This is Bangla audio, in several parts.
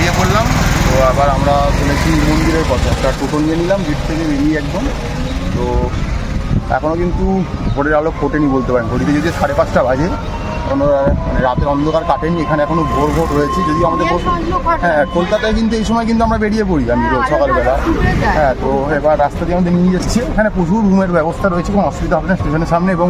বেরিয়ে পড়লাম। তো আবার আমরা চলেছি মন্দিরের পথে, একটা টোটো নিয়ে নিলাম গেট থেকে বেরিয়ে একদম। তো এখনও কিন্তু ভোরের আলো ফোটেনি বলতে পারেন, ঘড়িতে যদি 5:30 বাজে, কোনো মানে রাতের অন্ধকার কাটেনি। এখানে এখনও ভোর রয়েছে, যদিও আমাদের হ্যাঁ কলকাতায় কিন্তু এই সময় কিন্তু আমরা বেরিয়ে পড়ি, আমি রোজ সকালবেলা। হ্যাঁ, তো এবার রাস্তা দিয়ে আমাদের নিয়ে যাচ্ছে। এখানে প্রচুর রুমের ব্যবস্থা রয়েছে, কোনো অসুবিধা হবে না স্টেশনের সামনে, এবং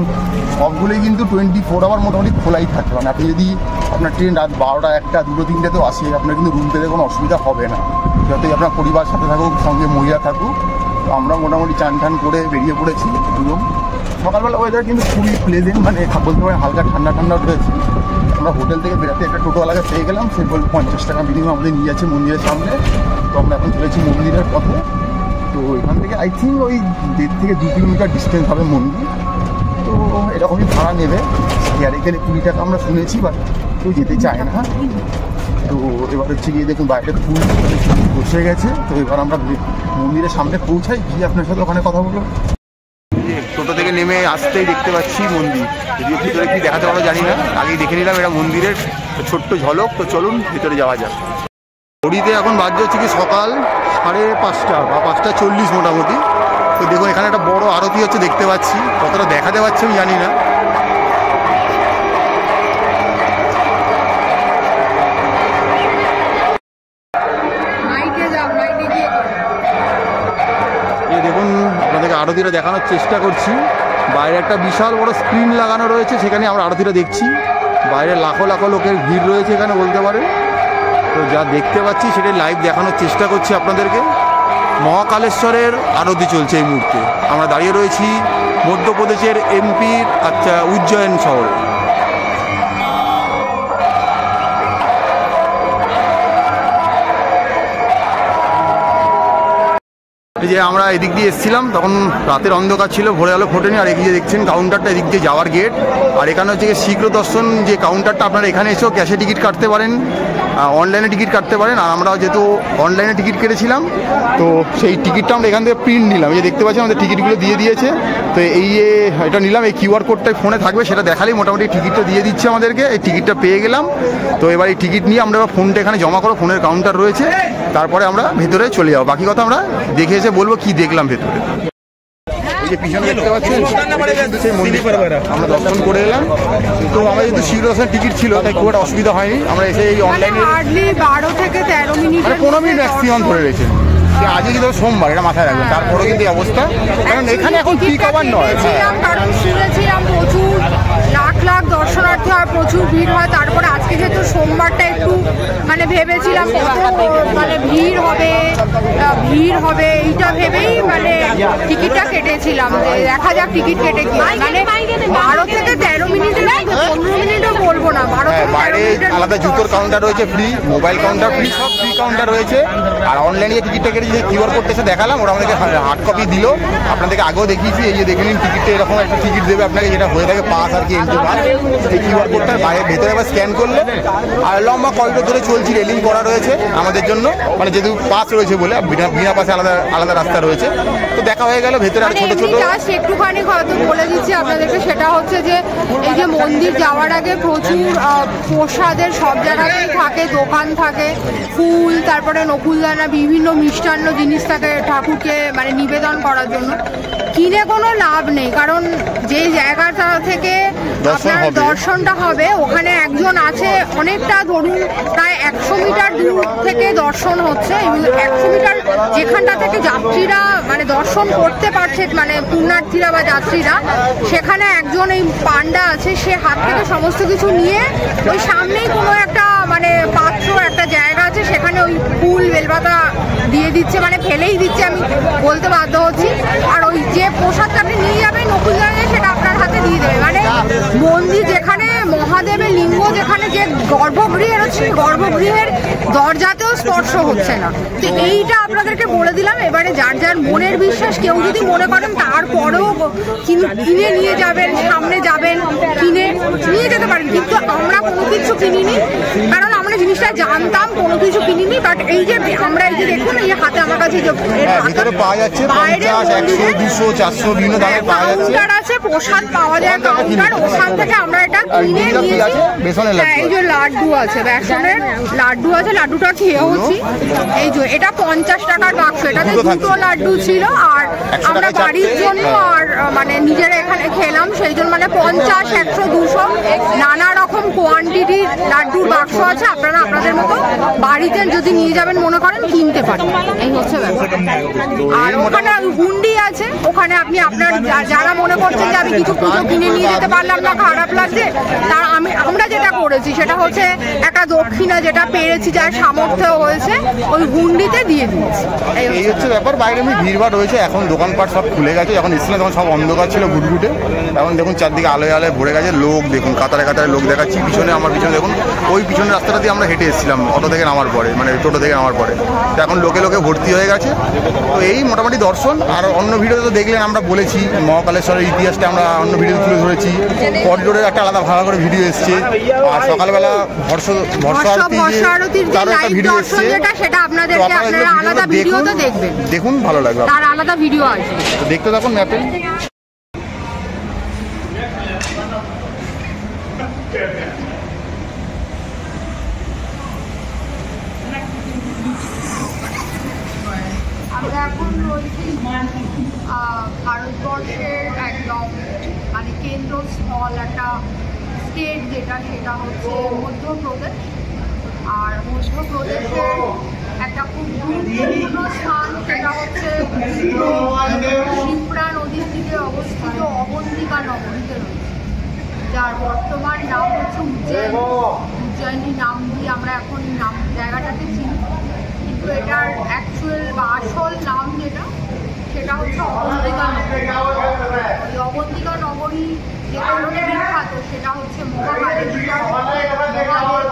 সবগুলোই কিন্তু 24 আওয়ার মোটামুটি খোলাই থাকে। মানে আপনি যদি আপনার ট্রেন রাত 12টা, 1টা, 2টো, 3টেতেও আসে, আপনার কিন্তু রুম পেতে কোনো অসুবিধা হবে না, যতই আপনার পরিবার সাথে থাকুক, সঙ্গে মহিলা থাকুক। তো আমরা মোটামুটি চান টান করে বেরিয়ে পড়েছি একদম। সকালবেলা ওয়েদার কিন্তু খুবই প্লেজেন্ট, মানে বলতে পারেন হালকা ঠান্ডা ঠান্ডা রয়েছে। আমরা হোটেল থেকে বেরাতে একটা টোটোওয়ালাকে পেয়ে গেলাম, সে বলল 50 টাকা মিনিমাম আমাদের নিয়ে যাচ্ছে মন্দিরের সামনে। তো আমরা এখন চলেছি মন্দিরের পথে। তো এখান থেকে আই থিঙ্ক ওই 1.5 থেকে 2 কিলোমিটার ডিস্টেন্স হবে মন্দির। তো এরকমই ভাড়া নেবে, আর এখানে 20 টাকা আমরা শুনেছি, বাট কেউ যেতে চায় না। তো এবার হচ্ছে গিয়ে দেখুন বাইরে ফুল বসে গেছে। তো এবার আমরা মন্দিরের সামনে পৌঁছাই, গিয়ে আপনার সাথে ওখানে কথা বলবো। টোটো থেকে নেমে আসতেই দেখতে পাচ্ছি মন্দির, যদিও ভিতরে কি দেখাতে পারবো জানি না, আগেই দেখে নিলাম এটা মন্দিরের ছোট্ট ঝলক। তো চলুন ভিতরে যাওয়া যাক। ঘড়িতে এখন বাজছে হচ্ছে কি সকাল 5:30 বা 5:40 মোটামুটি। তো দেখুন এখানে একটা বড় আরতি হচ্ছে দেখতে পাচ্ছি, কতটা দেখাতে পাচ্ছি আমি জানি না। দেখুন আপনাদেরকে আরতিটা দেখানোর চেষ্টা করছি। বাইরে একটা বিশাল বড় স্ক্রিন লাগানো রয়েছে, সেখানে আমরা আরতিটা দেখছি। বাইরে লাখো লাখো লোকের ভিড় রয়েছে এখানে বলতে পারে। তো যা দেখতে পাচ্ছি সেটাই লাইভ দেখানোর চেষ্টা করছি আপনাদেরকে। মহাকালেশ্বরের আরতি চলছে এই মুহূর্তে। আমরা দাঁড়িয়ে রয়েছি মধ্যপ্রদেশের এমপির উজ্জয়ন শহরে। যে আমরা এদিক দিয়ে এসেছিলাম তখন রাতের অন্ধকার ছিল, ভোরে আলো ফোটেনি। আর এদিকে দেখছেন কাউন্টারটা, এদিক দিয়ে যাওয়ার গেট। আর এখানে হচ্ছে শীঘ্র দর্শন যে কাউন্টারটা, আপনারা এখানে এসেও ক্যাশে টিকিট কাটতে পারেন, অনলাইনে টিকিট কাটতে পারেন। আর আমরা যেহেতু অনলাইনে টিকিট কেটেছিলাম, তো সেই টিকিটটা আমরা এখান থেকে প্রিন্ট নিলাম। এই যে দেখতে পাচ্ছি আমাদের টিকিটগুলো দিয়ে দিয়েছে। তো এই এটা নিলাম, এই কিউআর কোডটাই ফোনে থাকবে, সেটা দেখালেই মোটামুটি টিকিটটা দিয়ে দিচ্ছে আমাদেরকে। এই টিকিটটা পেয়ে গেলাম। তো এবার এই টিকিট নিয়ে আমরা ফোনটা এখানে জমা করো, ফোনের কাউন্টার রয়েছে, তারপরে আমরা ভেতরে চলে যাবো। বাকি কথা আমরা দেখে এসে বলবো কি দেখলাম ভেতরে। এই যে পিছনে দেখতে পাচ্ছেন সেই মন্দির আমরা দর্শন করে এলাম। তো আমরা যেহেতু শীঘ্র দর্শন টিকিট ছিল, তাই খুব একটা অসুবিধা হয়নি। আমরা এসে এই অনলাইনে 12 থেকে 13 মিনিট, মানে 15 মিনিট ম্যাক্সিমাম ধরে রয়েছে। আজকে কিন্তু সোমবার, এটা মাথায় রাখবেন। তারপরেও কিন্তু অবস্থা, কারণ এখানে এখন পিক আওয়ার নয়। কারণ শুনেছিলাম প্রচুর লাখ লাখ দর্শনার্থী আর প্রচুর ভিড় হয়। তারপরে আজকে যেহেতু সোমবারটা একটু মানে ভেবেছিলাম কত মানে ভিড় হবে এইটা ভেবেই মানে টিকিটটা কেটেছিলাম, যে দেখা যাক টিকিট কেটে কি। মানে 12 থেকে 13 মিনিট, 15 মিনিটও বলবো না, 12 থেকে 13 মিনিট। আলাদা জুতোর কাউন্টার রয়েছে ফ্রি, মোবাইল কাউন্টার ফ্রি, সব ফ্রি কাউন্টার রয়েছে। আর অনলাইনে টিকিটটা কেটে যে কিউআর কোডটা এসে দেখালাম, ওরা আমাদেরকে হার্ড কপি দিল। আপনাদেরকে আগেও দেখিয়েছি, এই যে দেখে নিন টিকিটটা এরকম একটা টিকিট দেবে আপনাকে, যেটা হয়ে থাকে পাস আর কি এন্ট্রি পাস। এই কিউআর কোডটা ভেতরে আবার স্ক্যান করলে, আর লম্বা করিডোর ধরে চলছি, রেলিং করা রয়েছে আমাদের জন্য, মানে যেহেতু পাস রয়েছে বলে, বিনা পাশে আলাদা আলাদা রাস্তা রয়েছে। তো দেখা হয়ে গেল ভেতরে আর ছোট ছোট একটুখানি হয়তো বলে দিচ্ছি আপনাদেরকে, সেটা হচ্ছে যে এই যে মন্দির যাওয়ার আগে প্রচুর প্রসাদের সব জায়গাতেই থাকে, দোকান থাকে, ফুল, তারপরে নকুলদানা, বিভিন্ন মিষ্টান্ন জিনিস থাকে ঠাকুরকে মানে নিবেদন করার জন্য। কিনে কোনো লাভ নেই, কারণ যে জায়গাটা থেকে আপনার দর্শনটা হবে ওখানে একজন আছে, অনেকটা ধরুন প্রায় 100 মিটার দূর থেকে দর্শন হচ্ছে। 100 মিটার যেখানটা থেকে যাত্রীরা মানে দর্শন করতে পারছে, মানে পুণ্যার্থীরা বা যাত্রীরা, সেখানে একজন এই পান্ডা আছে, সে হাত থেকে সমস্ত কিছু নিয়ে ওই সামনেই কোনো একটা মানে পাত্র, একটা জায়গা আছে, সেখানে ওই ফুল বেলপাতা দিয়ে দিচ্ছে, মানে ফেলেই দিচ্ছে, আমি বলতে বাধ্য হচ্ছি। আর ওই যে প্রসাদটা আপনি নিয়ে যাবেন নকুলদানে, সেটা আপনার হাতে দিয়ে দেবে। মানে মন্দির যেখানে মহাদেবের লিঙ্গ, যেখানে যে গর্ভগৃহের হচ্ছে, গর্ভগৃহের দরজাতেও স্পর্শ হচ্ছে না। তো এইটা আপনাদেরকে বলে দিলাম। এবারে যার যার মনের বিশ্বাস, কেউ যদি মনে করেন তারপরেও কিনে নিয়ে যাবেন, সামনে যাবেন, কিনে নিয়ে যেতে পারেন। কিন্তু আমরা কোনো কিছু কিনিনি, কারণ আমরা জিনিসটা জিনিসটা জানতাম, কোনো কিছু কিনিনি। বাট এই যে আমরা এই যে দেখুন এই হাতে আমার কাছে ভিতরে পাওয়া যাচ্ছে 50, 100, 200, 400 বিভিন্ন দামে পাওয়া যাচ্ছে। কাউন্টার আছে, প্রসাদ পাওয়া যায় কাউন্টার, ওখান থেকে আমরা এটা কিনে নিয়েছি। এই যে লাড্ডু আছে, বেসনের লাড্ডু আছে, লাড্ডুটা খেয়েওছি। এই যে এটা 50 টাকার বাক্স, এটাতে 2টো লাড্ডু ছিল। আর আমরা বাড়ির জন্য আর মানে নিজেরা এখানে খেলাম, সেই জন্য মানে 50, 100, 200 নানা রকম কোয়ান্টিটির লাড্ডুর বাক্স আছে। আপনারা আপনাদের মতো বাড়িতে যদি নিয়ে যাবেন মনে করেন কিনতে পারেন, এই হচ্ছে ব্যাপার। আর ওখানে হুন্ডি আছে, ওখানে আপনি আপনার যারা মনে করছেন যে আমি কিছু পুজো কিনে নিয়ে যেতে পারলাম না, খারাপ লাগছে, তার আমরা যেটা করেছি সেটা হচ্ছে একটা দক্ষিণা যেটা পেরেছি, যার সামর্থ্য হয়েছে ওই হুন্ডিতে দিয়ে দিয়েছি। এই হচ্ছে ব্যাপার। বাইরে এমনি ভিড়ভাড় হয়েছে, এখন দোকানপাট সব খুলে গেছে। যখন ইসলাম তখন সব অন্ধকার ছিল ঘুটঘুটে, এখন দেখুন চারদিকে আলোয় আলোয় ভরে গেছে। লোক দেখুন, কাতারে কাতারে লোক দেখাচ্ছি। পিছনে আমার পিছনে দেখুন, ওই পিছনের রাস্তাটা দিয়ে আমরা হেঁটে এসেছিলাম অটো থেকে নামার পরে, মানে টোটো থেকে নামার পরে। তো এখন লোকে লোকে ভর্তি হয়ে গেছে। তো এই মোটামুটি দর্শন। আর অন্য ভিডিওতে তো দেখলেন, আমরা বলেছি মহাকালেশ্বরের ইতিহাসটা আমরা অন্য ভিডিও তুলে ধরেছি। করিডোরের একটা আলাদা ভালো করে ভিডিও এসছে। আর সকালবেলা বর্ষারতির যে লাইভ দর্শন যেটা, সেটা আপনাদেরকে আপনারা আলাদা ভিডিওতে দেখবেন, দেখুন ভালো লাগবে, তার আলাদা ভিডিও আছে, দেখতে থাকুন ম্যাপে। আমরা এখন রয়েছি ভারতবর্ষের একদম মানে কেন্দ্রস্থল একটা স্টেট যেটা, সেটা হচ্ছে মধ্যপ্রদেশ। আর মধ্যপ্রদেশের একটা খুব গুরুত্বপূর্ণ স্থান, সেটা হচ্ছে শিপ্রা নদীর দিকে অবস্থিত অবন্তিকা নগরীতে রয়েছে, যার বর্তমান নাম হচ্ছে উজ্জয়িনী। উজ্জয়িনী নাম দিয়ে আমরা এখন নাম জায়গাটাকে চিনি, কিন্তু এটার অ্যাকচুয়াল বা আসল নাম যেটা, সেটা হচ্ছে অবন্তিকা নগরী। এই অবন্তিকা নগরী যে কারণে বিখ্যাত, সেটা হচ্ছে মহাকালেশ্বর মহাদেব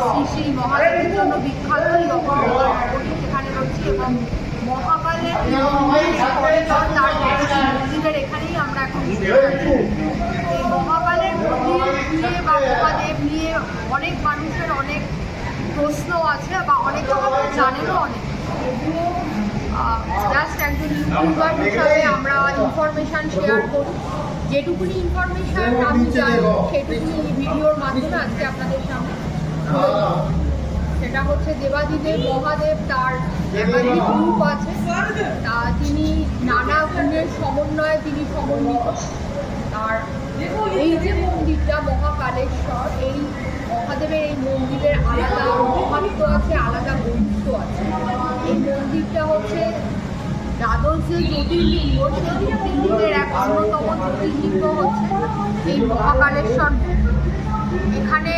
শ্রী শ্রী মহাদেবের জন্য বিখ্যাত এই অবন্তিকা নগরী, সেখানে রয়েছে। এবং মহাকালের তার মন্দিরের এখানেই আমরা এখন এই মহাকালের মন্দির নিয়ে বা মহাদেব নিয়ে অনেক মানুষের অনেক প্রশ্ন আছে, বা অনেক রকমের জানেনও অনেক। জাস্ট একজন ইউটিউবার হিসাবে আমরা ইনফরমেশান শেয়ার করি, যেটুকুনি ইনফরমেশান আমি জানি সেটুকুনি ভিডিওর মাধ্যমে আজকে আপনাদের সামনে। সেটা হচ্ছে দেবাদিদেব মহাদেব, তার একাধিক রূপ আছে, তিনি নানা গুণের সমন্বয়ে তিনি সমন্বিত। আর এই যে মন্দিরটা মহাকালেশ্বর, এই মহাদেবের এই মন্দিরের আলাদা মহাত্ম আছে, আলাদা বৈশিষ্ট্য আছে। এই মন্দিরটা হচ্ছে দ্বাদশ যে জ্যোতির্লিঙ্গ, সেই জ্যোতির্লিঙ্গের এক অন্যতম জ্যোতির্লিঙ্গ হচ্ছে এই মহাকালেশ্বর। এখানে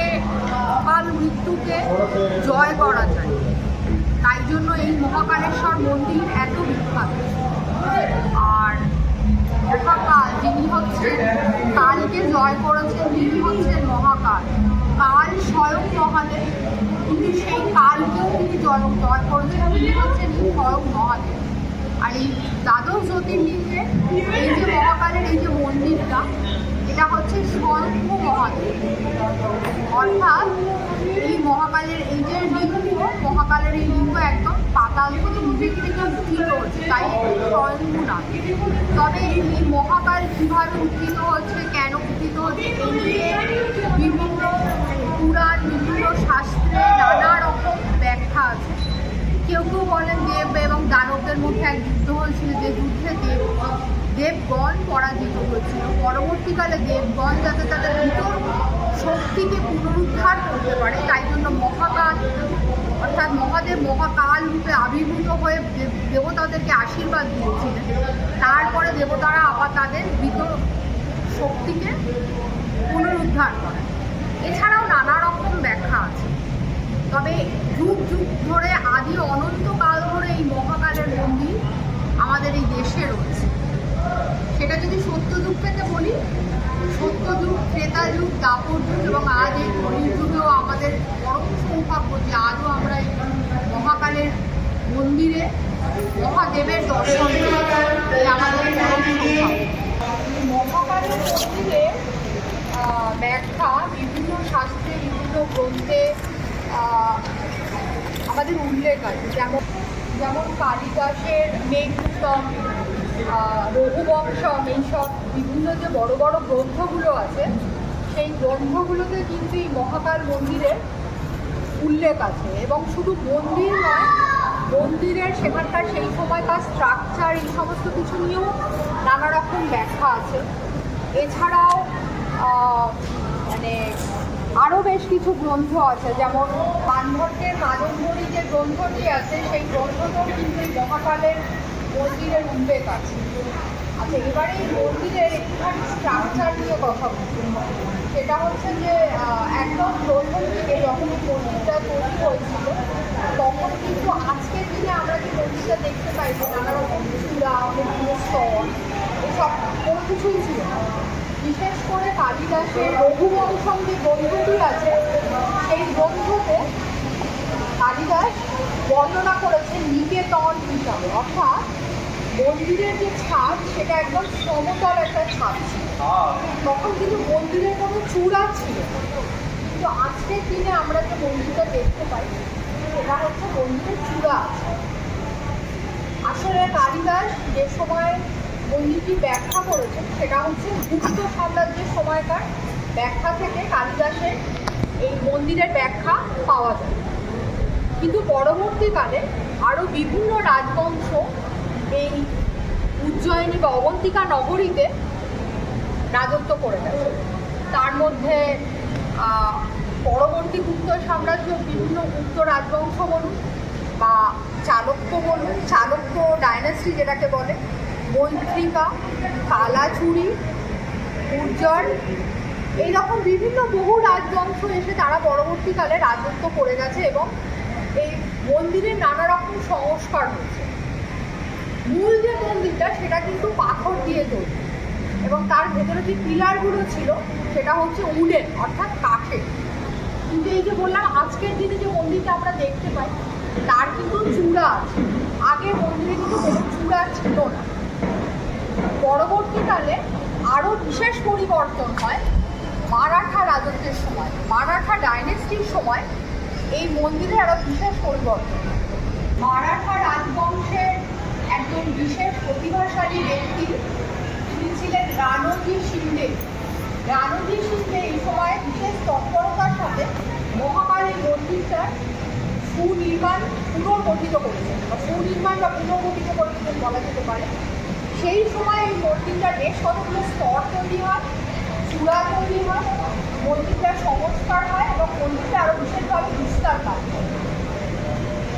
অকাল মৃত্যুকে জয় করা যায়, তাই জন্য এই মহাকালেশ্বর মন্দির এত বিখ্যাত। আর মহাকাল যিনি হচ্ছেন, কালকে জয় করেছেন, তিনি হচ্ছেন মহাকাল। কাল স্বয়ং মহাদেব, কিন্তু সেই কালকেও তিনি জয় করেছেন, তিনি হচ্ছেন স্বয়ং মহাদেব। আর এই দ্বাদশ জ্যোতির্লিঙ্গে এই যে মহাকালের এই যে মন্দিরটা, এটা হচ্ছে স্বয়ম্ভ মহাদেব। অর্থাৎ এই মহাকালের এই যে লিঙ্গ, মহাকালের এই লিঙ্গ একদম পাতাল থেকে নিজের থেকে উত্থিত হচ্ছে, তাই স্বয়ম্ভ না। তবে এই মহাকাল কীভাবে উত্থিত হচ্ছে, কেন উত্থিত হচ্ছে, এই নিয়ে বিভিন্ন পুরাণ, বিভিন্ন শাস্ত্রে নানা রকম ব্যাখ্যা আছে। কেউ কেউ বলেন দেব এবং দানবদের মধ্যে এক যুদ্ধ হয়েছিল, যে যুদ্ধে দেবগণ পরাজিত হয়েছিল। পরবর্তীকালে দেবগণ যাতে তাদের ভিতর শক্তিকে পুনরুদ্ধার করতে পারে, তাই জন্য মহাকাল অর্থাৎ মহাদেব মহাকাল রূপে আবির্ভূত হয়ে দেবতাদেরকে আশীর্বাদ দিয়েছিলেন। তারপরে দেবতারা আবার তাদের ভিতর শক্তিকে পুনরুদ্ধার করে। এছাড়াও নানা রকম ব্যাখ্যা আছে। তবে যুগ যুগ ধরে, আদি অনন্তকাল ধরে এই মহাকালের মন্দির আমাদের এই দেশে রয়েছে। সেটা যদি সত্যযুগ থেকে বলি, সত্যযুগ, ত্রেতা যুগ, দাপর যুগ এবং আজ এই কলির যুগেও আমাদের পরম সৌভাগ্য যে আজও আমরা এই মহাকালের মন্দিরে মহাদেবের দর্শন করি, আমাদের পরম সৌভাগ্য। মহাকালের মন্দিরে ব্যাখ্যা বিভিন্ন শাস্ত্রে, বিভিন্ন গ্রন্থে উপাধির উল্লেখ আছে, যেমন যেমন কালিদাসের মেঘদূতম, রঘুবংশম, এইসব বিভিন্ন যে বড় বড় গ্রন্থগুলো আছে সেই গ্রন্থগুলোতে কিন্তু এই মহাকাল মন্দিরের উল্লেখ আছে। এবং শুধু মন্দির নয়, মন্দিরের সেখানকার সেই সময়কার স্ট্রাকচার এই সমস্ত কিছু নিয়েও নানা রকম ব্যাখ্যা আছে। এছাড়াও মানে আরও বেশ কিছু গ্রন্থ আছে, যেমন বান্ধবের কাদম্বরী যে গ্রন্থটি আছে সেই গ্রন্থটাও কিন্তু এই মহাকালের মন্দিরের উল্লেখ আছে। আচ্ছা, এবারে এই মন্দিরের একটুখানি স্ট্রাকচার নিয়ে কথা বলছি। সেটা হচ্ছে যে একদম প্রথম থেকে যখন মন্দিরটা তৈরি হয়েছিল তখন কিন্তু আজকের দিনে আমরা যে মন্দিরটা দেখতে পাই যে নানা রকম চূড়া, অনেকগুলো স্তর, এসব কোনো কিছুই ছিল না। বিশেষ করে কালিদাসের রঘুবংশম যে গ্রন্থটি আছে সেই গ্রন্থতে কালিদাস বর্ণনা করেছেন নিকেতন হিসাবে, অর্থাৎ মন্দিরের যে ছাদ সেটা একদম সমতল একটা ছাদ ছিল। তখন কিন্তু মন্দিরের কোনো চূড়া ছিল, কিন্তু আজকের দিনে আমরা যে মন্দিরটা দেখতে পাই সেটা হচ্ছে মন্দিরের চূড়া আছে। আসলে কালিদাস যে সময় মন্দিরটি ব্যাখ্যা করেছেন সেটা হচ্ছে গুপ্ত সাম্রাজ্যের সময়কার ব্যাখ্যা থেকে কালিদাসের এই মন্দিরের ব্যাখ্যা পাওয়া যায়। কিন্তু পরবর্তীকালে আরও বিভিন্ন রাজবংশ এই উজ্জয়িনী বা অবন্তিকা নগরীতে রাজত্ব করে গেছে। তার মধ্যে পরবর্তী গুপ্ত সাম্রাজ্য বিভিন্ন গুপ্ত রাজবংশ বলুন বা চালুক্য বলুন, চালুক্য ডাইনাস্টি যেটাকে বলে, মৈত্রিকা, কালাচুরি, গুর্জর, এইরকম বিভিন্ন বহু রাজবংশ এসে তারা পরবর্তীকালে রাজত্ব করে গেছে এবং এই মন্দিরের নানা রকম সংস্কার হয়েছে। মূল যে মন্দিরটা সেটা কিন্তু পাথর দিয়ে তৈরি এবং তার ভেতরে যে পিলারগুলো ছিল সেটা হচ্ছে উডেন অর্থাৎ কাঠের। কিন্তু এই যে বললাম আজকের দিনে যে মন্দিরটা আমরা দেখতে পাই তার কিন্তু চূড়া আছে, আগে মন্দিরে কিন্তু কোনো চূড়া ছিল না। পরবর্তীকালে আরও বিশেষ পরিবর্তন হয় মারাঠা রাজত্বের সময়, মারাঠা ডাইনেস্টির সময় এই মন্দিরে আরও বিশেষ পরিবর্তন। মারাঠা রাজবংশের একজন বিশেষ প্রতিভাশালী ব্যক্তি তিনি ছিলেন রানোজি শিন্ডে। রানোজি শিন্ডে এই সময় বিশেষ তৎপরতার সাথে মহাকালের মন্দিরটার সুনির্মাণ পুনর্গঠিত করেছেন বা সুনির্মাণ বা পুনর্গঠিত করেছিলেন বলা যেতে পারে। সেই সময় এই মন্দিরটার বেশ কতগুলো স্তর তৈরি হয়, চূড়া তৈরি হয়, মন্দিরটার সংস্কার হয় এবং মন্দিরটা আরও বিশেষভাবে বিস্তার পায়।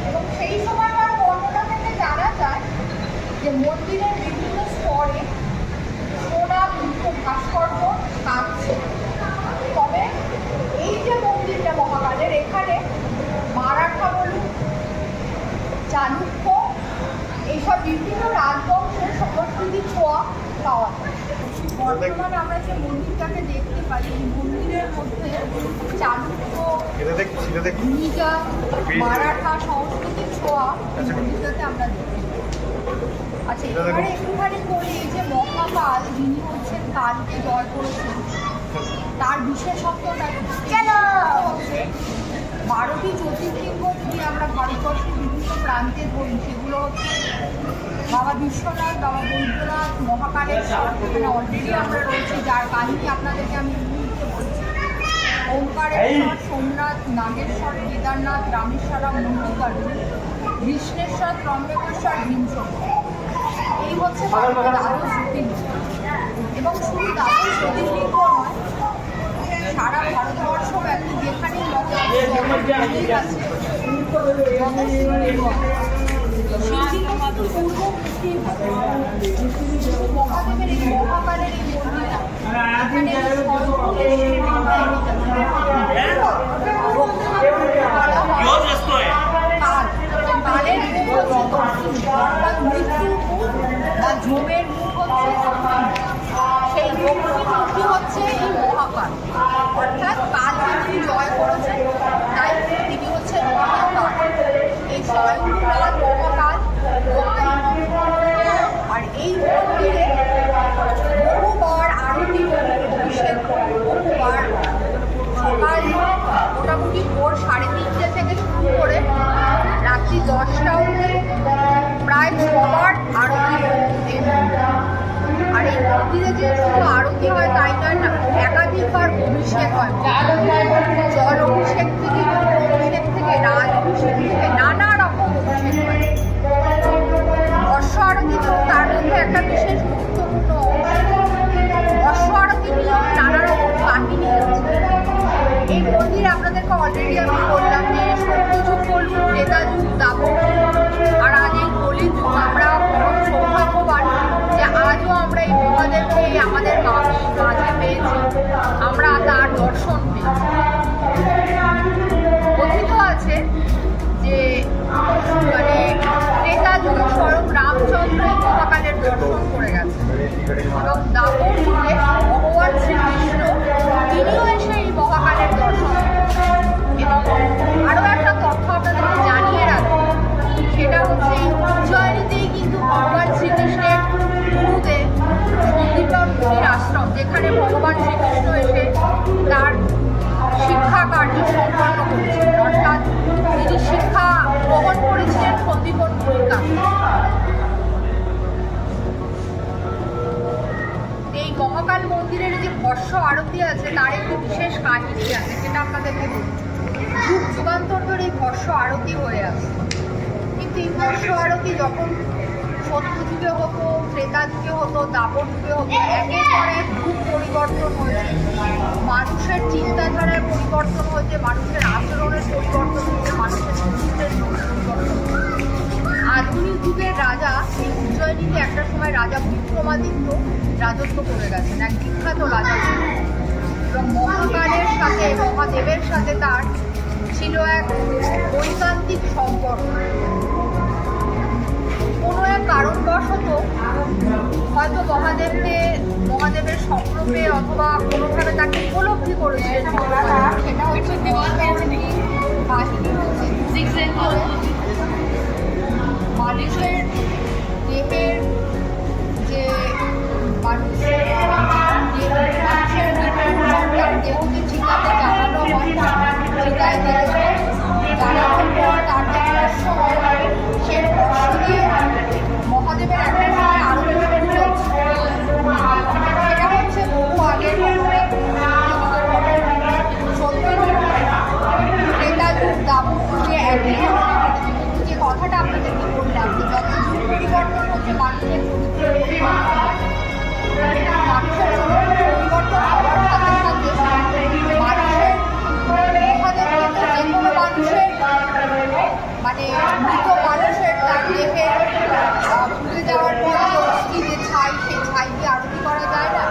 এবং সেই সময়কার বর্ণনা থেকে জানা যায় যে মন্দিরের বিভিন্ন স্তরে সোনা মুক্ত ভাস্কর্য কাঁপছে। তবে এই যে মন্দিরটা মহাকালের, এখানে মারাঠা বলুন, চালুক্য, এইসব বিভিন্ন রাজবংশের সংস্কৃতির ছোঁয়া পাওয়া যায়। বর্তমানে আমরা যে মন্দিরটাকে দেখতে পাই এই মন্দিরের মধ্যে চালুক্য, ভূমিকা, মারাঠা সংস্কৃতির ছোঁয়া এই মন্দিরটাতে আমরা দেখতে পাই। আচ্ছা, এবারে একটুখানি বলি যে মহাকাল যিনি হচ্ছেন কালকে জয় করেছেন তার বিশেষত্বটা হচ্ছে 12টি জ্যোতির্লিঙ্গ যদি আমরা ভারতবর্ষের বিভিন্ন প্রান্তে ধরি সেগুলো হচ্ছে বাবা বিশ্বনাথ, বাবা বৈদ্যনাথ, মহাকালেশ্বর, এখানে অলরেডি আমরা রয়েছি যার কাহিনী আপনাদেরকে আমি এই মুহূর্তে বলছি, ওঙ্কারেশ্বর, সোমনাথ, নাগেশ্বর, কেদারনাথ, রামেশ্বরম, মল্লিকার্জুন, কৃষ্ণেশ্বর, ত্রম্বকেশ্বর, ভীমশঙ্কর। এই হচ্ছে দ্বাদশ জ্যোতির্লিঙ্গ। এবং শুধু দ্বাদশ জ্যোতির্লিঙ্গ নয়, সারা ভারতবর্ষ ব্যাপী যেখানে মন্দির আছে পূর্বমুখী মহাদেবের এই মহাকালের এই মন্দিরটা কালের মুখ হচ্ছে অর্থাৎ মৃত্যুর মুখ বা ঝোমের মুখ হচ্ছে, সেই দক্ষিণমুখী হচ্ছে এই মহাকাল, অর্থাৎ কালকে তিনি জয় করেছেন তাই তিনি হচ্ছেন মহাকাল। এই স্বয়ংভূরাজ মহাকাল আর এই মন্দিরে বহুবার আরতি অভিষেক, বহুবার সকাল মোটামুটি যে শুধু আরতি হয় তাই নয়, না একাধিকবার অভিষেক হয়। জল অভিষেক থেকে রাজ অভিষেক থেকে নানা রকম অভিষেক হয়। অশ্ব আরতি তো তার মধ্যে একটা বিশেষ গুরুত্বপূর্ণ অশ্ব আরতি নিয়েও নানা রকম কাহিনী আছে। এই মন্দির আপনাদেরকে অলরেডি আমি বললাম যে সত্যযুগ বলুন, ত্রেতাযুগ, দাপর আর আজ এই কলিযুগ, আমরা পরম সৌভাগ্যবান যে আজও আমরা এই মহাদেবকে আমাদের মাঝে পেয়েছি, আমরা তার দর্শন পেয়েছি। কথিত আছে যে মানে ত্রেতাযুগে স্বয়ং রামচন্দ্র এই মহাকালের দর্শন করে গেছে এবং দাপর যুগে ভগবান শ্রীকৃষ্ণ তিনিও এসে এই মহাকালের দর্শন করেছেন। এবং আরও একটা তথ্য আপনাদেরকে জানিয়ে রাখবো, সেটা হচ্ছে এই উজ্জয়িনীতেই কিন্তু ভগবান শ্রীকৃষ্ণের গুরুদেব সন্দীপন মুনির আশ্রম, যেখানে ভগবান শ্রীকৃষ্ণ এসে তার শিক্ষা কার্য সম্পন্ন করেছিলেন, অর্থাৎ তিনি শিক্ষা গ্রহণ করেছিলেন সন্দীপন মুনির কাছে। এই মহাকাল মন্দিরের যে বর্ষ আরতি আছে তার একটি বিশেষ কাহিনী আছে, যেটা আপনাদেরকে বলছি। যুগ যুগান্তর ধরে এই বর্ষ আরতি হয়ে আছে, কিন্তু এই বর্ষ আরতি যখন সত্যযুগে হতো, ত্রেতা যুগে হতো, দাপর যুগে হতো, একের পর এক যুগ পরিবর্তন হয়েছে, মানুষের চিন্তাধারার পরিবর্তন হয়েছে, মানুষের আচরণের পরিবর্তন হয়েছে, মানুষের চরিত্রের পরিবর্তন হয়েছে। আধুনিক যুগের রাজা এই উজ্জয়িনীতে একটা সময় রাজা বিক্রমাদিত্য রাজত্ব করে গেছেন, এক বিখ্যাত রাজা ছিলেন এবং মহাকালের সাথে, মহাদেবের সাথে তার ছিল এক ঐকান্তিক সম্পর্ক। কোনো এক কারণবশত হয়তো মহাদেবের স্বপ্ন পেয়ে অথবা কোনোভাবে তাকে উপলব্ধি করেছিলেন, সেটা হচ্ছে কাহিনী হচ্ছে মানুষের দেহের যে মানুষের দেহকে চিতাতে জ্বালানো হয়, চিতায় জ্বালানোর পর তার যে বর্ষ হয়, সেই বর্ষ দিয়ে মহাদেবের একটা সময় আরো সেটা হচ্ছে বহু আগের ত্রেতাযুগ, দাপর যুগে একই ধরনের যে কথাটা আপনাদেরকে বললাম, যে যত যুগ পরিবর্তন হচ্ছে মানুষের পরিবর্তন হওয়ার সাথে সাথে মানুষের মহাদেব কিন্তু যে কোনো মানুষের মানে মৃত মানুষের তার দেহে পুড়ে যাওয়ার পর যে অস্থি যে ছাই, সেই ছাই দিয়ে আরতি করা যায় না।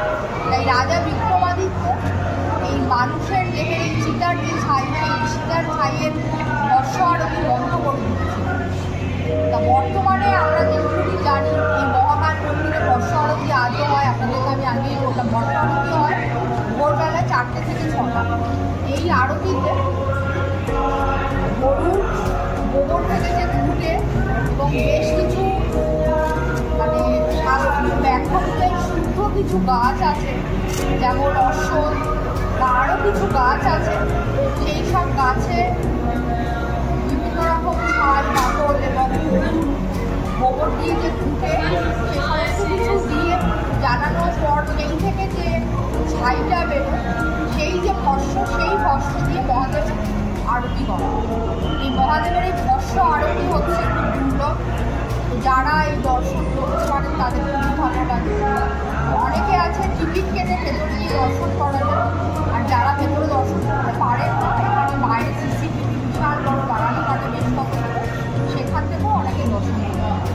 তাই রাজা বিক্রমাদিত্য এই মানুষের দেহের এই চিতার যে ছাই, সেই চিতার ছাইয়ের বর্ষ আরতি বন্ধ করে দিয়েছিল। তা বর্তমানে আমরা যেটুকুনি জানি এই মহাকাল মন্দিরে বর্ষ আরতি আজও হয়। আপনাদেরকে আমি আগেই বললাম, বর্ষ আরতি হয় ভোরবেলা 4টে থেকে 6টা। এই আরতিতে গরুর গোবর থেকে যে ফুটে এবং বেশ কিছু মানে শাস্ত্রীয় ব্যাখ্যা অনুযায়ী শুদ্ধ কিছু গাছ আছে, যেমন অশ্বল বা আরও কিছু গাছ আছে, সেই সব গাছে বিভিন্ন রকম ছাল, পাতল এবং গোবর দিয়ে যে ফুটে সে সমস্ত কিছু দিয়ে জ্বালানোর পর সেই থেকে যে ছাইটা বেরোয়, সেই যে ভস্য, সেই ভস্য দিয়ে মহাদেব আরতি করা। এই মহাদেবের এই ভস্য আরতি হচ্ছে খুব দুর্লভ। যারা এই দর্শন করতে পারেন তাদের খুবই ভালো লাগে। অনেকে আছে টিকিট কেটে ভেতরে গিয়ে দর্শন করা যায়, আর যারা ভেতরে দর্শন করতে পারেন না, এখানে বাইরে সিসিটিভি বিশাল বড় বাড়ানো থাকে বেশ কত, সেখান থেকেও অনেকে দর্শন করতে পারে।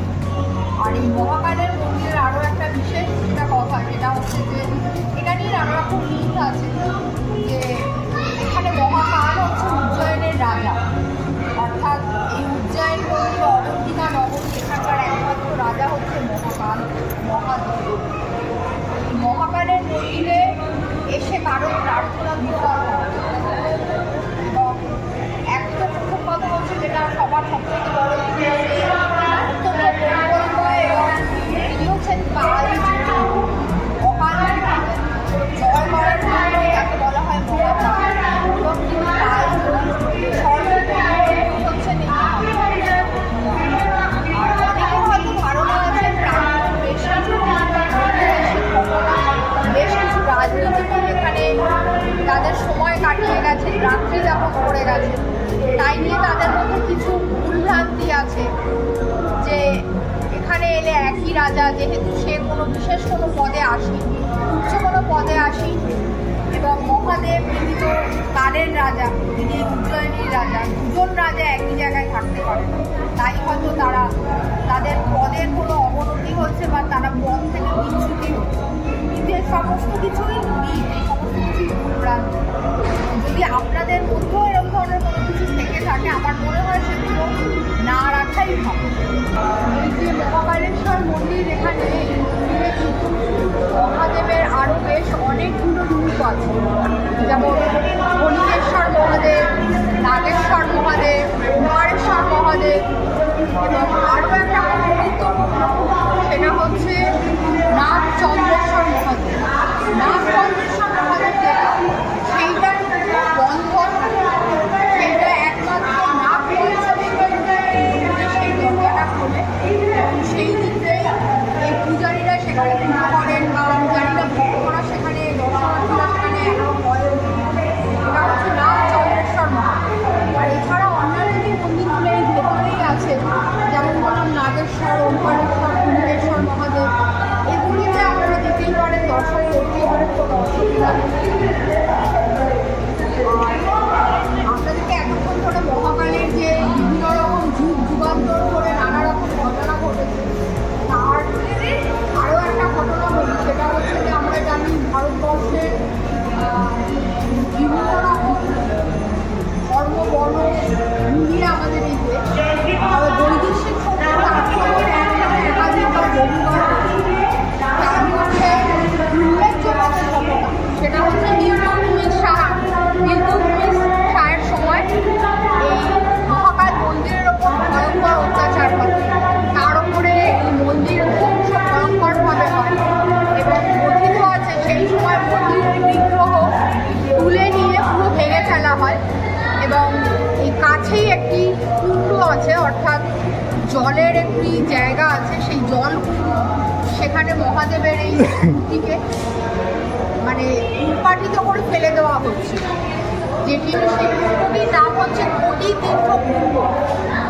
আর এই মহাকালের মন্দিরের আরও একটা বিশেষ যেটা কথা, সেটা হচ্ছে যে এটা নিয়ে নানা রকম মিথ আছে, যে এখানে মহাকাল হচ্ছে উজ্জয়িনের রাজা, অর্থাৎ এই উজ্জয়িন মন্দির অরণ্যিকা নগরী, এখানকার একমাত্র রাজা হচ্ছে মহাকাল, মহাদেব। এই মহাকালের মন্দিরে এসে কারোর প্রার্থনা বিফল হয় এবং একটা প্রথম কথা হচ্ছে যেটা সবার সবথেকে বড় অত্যন্ত মঙ্গলময় এবং তিনি হচ্ছেন কাল অকাল জয় করার জন্য যাকে বলা হয় মহাকাল, এবং তিনি কাল সর্ব নিয়ে তাদের মধ্যে কিছু ভুলভ্রান্তি আছে যে এখানে এলে একই রাজা, যেহেতু সে কোনো বিশেষ কোনো পদে আসে, উচ্চ কোনো পদে আসি, এবং মহাদেব তিনি তো কালের রাজা, তিনি উজ্জয়িনীর রাজা, দুজন রাজা একই জায়গায় থাকতে পারে না। তাই হয়তো তারা তাদের পদের কোনো অবনতি হচ্ছে বা তারা পদ থেকে বিচ্যুতি হচ্ছে, কিন্তু এর সমস্ত কিছুই মিথ, এই সমস্ত কিছুই ভুলভ্রান্তি। যদি আপনাদের মধ্যেও এরকম ধরনের কোনো কিছু থেকে থাকে, আমার মনে হয় সেগুলো না রাখাই ভালো। এই যে মহাকালেশ্বর মন্দির, এখানে এই মন্দিরে কিন্তু মহাদেবের আরও বেশ অনেকগুলো রূপ আছে, যেমন হরিকেশ্বর মহাদেব, নাগেশ্বর মহাদেব, ওমকারেশ্বর মহাদেব, এবং আরও একটা গুরুত্বপূর্ণ সেটা হচ্ছে নাগচন্দ্রেশ্বর মহাদেব। নাগচন্দ্রেশ্বর মহাদেব যেটা, সেইটার বন্ধন, সেইটা একমাত্র নাগ সেই দরজাটা খোলে, এবং সেই দিকে এই পূজারীরা সেখানে পুজো করেন বা পূজারীরা ভক্তরা সেখানে, দর্শনার্থীরা সেখানে হয়। এটা হচ্ছে নাগচন্দ্রেশ্বর মহাদেব। আর এছাড়া অন্যান্য যে মন্দিরগুলো এই ভেতরেই আছে, যেমন বললাম নাগেশ্বর, ওমকারেশ্বর, হরিকেশ্বর মহাদেব, এগুলিতে আপনারা যেতেই পারেন, দর্শন করতেই পারেন, কোনো অসুবিধা নেই। আপনাদেরকে এতক্ষণ ধরে মহাকালের যে বিভিন্ন রকম যুগ যুগান্তর করে নানা রকম ঘটনা ঘটেছে, তার আরও একটা ঘটনা বলি, সেটা হচ্ছে যে আমরা জানি ভারতবর্ষের বিভিন্ন রকম ধর্ম বর্ণ মিলিয়ে আমাদের এই দেশ, তবে বৈদেশিক শক্তির আক্রমণ একাধিকবার বহুবার তার মধ্যে উল্লেখযোগ্য ঘটনা সেটা হচ্ছে ইলতুৎমিশ শাহের সময় এই মহাকাল মন্দিরের ওপর ভয়ঙ্কর অত্যাচার হয়। তার উপরে এই মন্দির ধ্বংস ভয়ঙ্করভাবে হয়, এবং কথিত আছে সেই সময় মন্দিরের বিগ্রহ তুলে নিয়ে পুরো ভেঙে ফেলা হয়, এবং এই কাছেই একটি কুণ্ড আছে, অর্থাৎ জলের একটি জায়গা আছে, সেই জল সেখানে মহাদেবের এই মূর্তিকে মানে উৎপাটিত করে ফেলে দেওয়া হচ্ছে, যেটি সেই কুণ্ডটির নাম হচ্ছে কোটি তীর্থ কুণ্ড।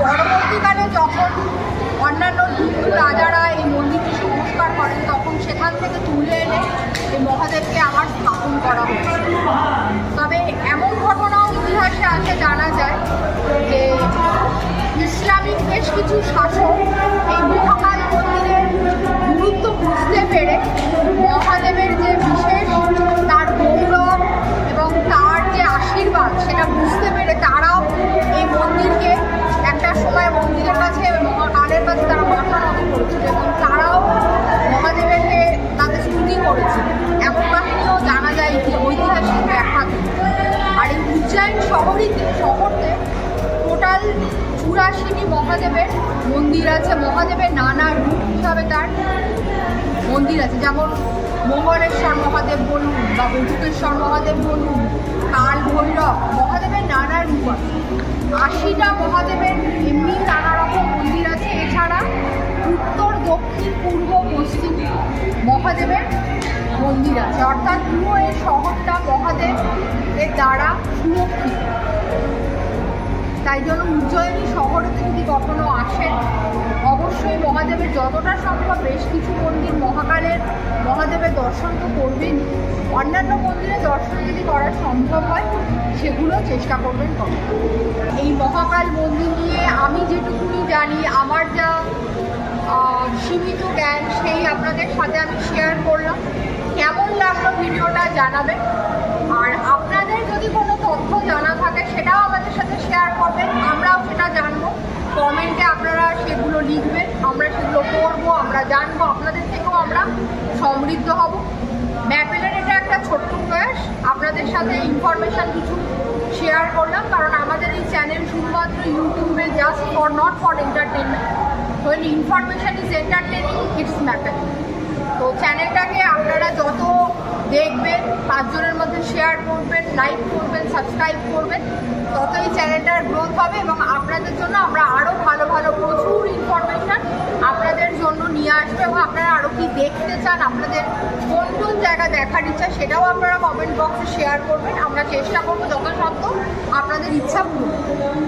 পরবর্তীকালে যখন অন্যান্য হিন্দু রাজারা এই মন্দিরটি সংস্কার করেন, তখন সেখান থেকে তুলে এনে এই মহাদেবকে আবার স্থাপন করা হয়েছে। তবে এমন ঘটনাও ইতিহাসে আছে, জানা যায় যে ইসলামিক বেশ কিছু শাসক এই মহাকাল মন্দিরের গুরুত্ব বুঝতে পেরে মহাদেবের যে বিশেষ তার গৌরব এবং তার যে আশীর্বাদ সেটা বুঝতে পেরে তারাও এই মন্দিরকে একটা সময় মন্দিরের কাছে মহাকালের কাছে তারা মাথা নত করেছিল, এবং তারাও মহাদেবেরকে তাদের স্তুতি করেছিল। এমন কাহিনীও জানা যায় ঐতিহাসিক ব্যাখ্যা। আর এই উজ্জয়িন শহরতে টোটাল 84টি মহাদেবের মন্দির আছে। মহাদেবের নানা রূপ হিসাবে তার মন্দির আছে, যেমন মঙ্গলেশ্বর মহাদেব বলুন বা বটুকেশ্বর মহাদেব বলুন, কাল ভৈরব, মহাদেবের নানা রূপ আছে। 80টা মহাদেবের এমনি নানা রকম মন্দির আছে। এছাড়া উত্তর, দক্ষিণ, পূর্ব, পশ্চিম মহাদেবের মন্দির আছে, অর্থাৎ পুরো এই শহরটা মহাদেবের দ্বারা সুরক্ষিত। তাই জন্য উজ্জয়িনী শহরেতে যদি কখনো আসেন, অবশ্যই মহাদেবের যতটা সম্ভব বেশ কিছু মন্দির মহাদেবের দর্শন তো করবেন, অন্যান্য মন্দিরে দর্শন যদি করা সম্ভব হয় সেগুলো চেষ্টা করবেন কখন। এই মহাকাল মন্দির নিয়ে আমি যেটুকুনি জানি, আমার যা সীমিত জ্ঞান সেই আপনাদের সাথে আমি শেয়ার করলাম। কেমন লাগলো ভিডিওটা জানাবেন, আর আপনাদের যদি কোনো তথ্য জানা থাকে সেটাও আমাদের সাথে শেয়ার করবেন, আমরাও সেটা জানবো। কমেন্টে আপনারা সেগুলো লিখবেন, আমরা সেগুলো করবো, আমরা জানবো, আপনাদের থেকেও আমরা সমৃদ্ধ হব। ম্যাপেলের এটা একটা ছোট্ট প্রয়াস, আপনাদের সাথে ইনফরমেশান কিছু শেয়ার করলাম, কারণ আমাদের এই চ্যানেল শুধুমাত্র ইউটিউবে just not for entertainment. when information is entertaining, it's matter. তো চ্যানেলটাকে আপনারা যত দেখবেন, 5 জনের মধ্যে শেয়ার করবেন, লাইক করবেন, সাবস্ক্রাইব করবেন, তত এই চ্যানেলটার গ্রোথ হবে, এবং আপনাদের জন্য আমরা আরও ভালো ভালো প্রচুর ইনফরমেশান আপনাদের জন্য নিয়ে আসবো। এবং আপনারা আরও কি দেখতে চান, আপনাদের কোন কোন জায়গা দেখার ইচ্ছা, সেটাও আপনারা কমেন্ট বক্সে শেয়ার করবেন। আমরা চেষ্টা করবো যথাসাধ্য আপনাদের ইচ্ছা পূরণ।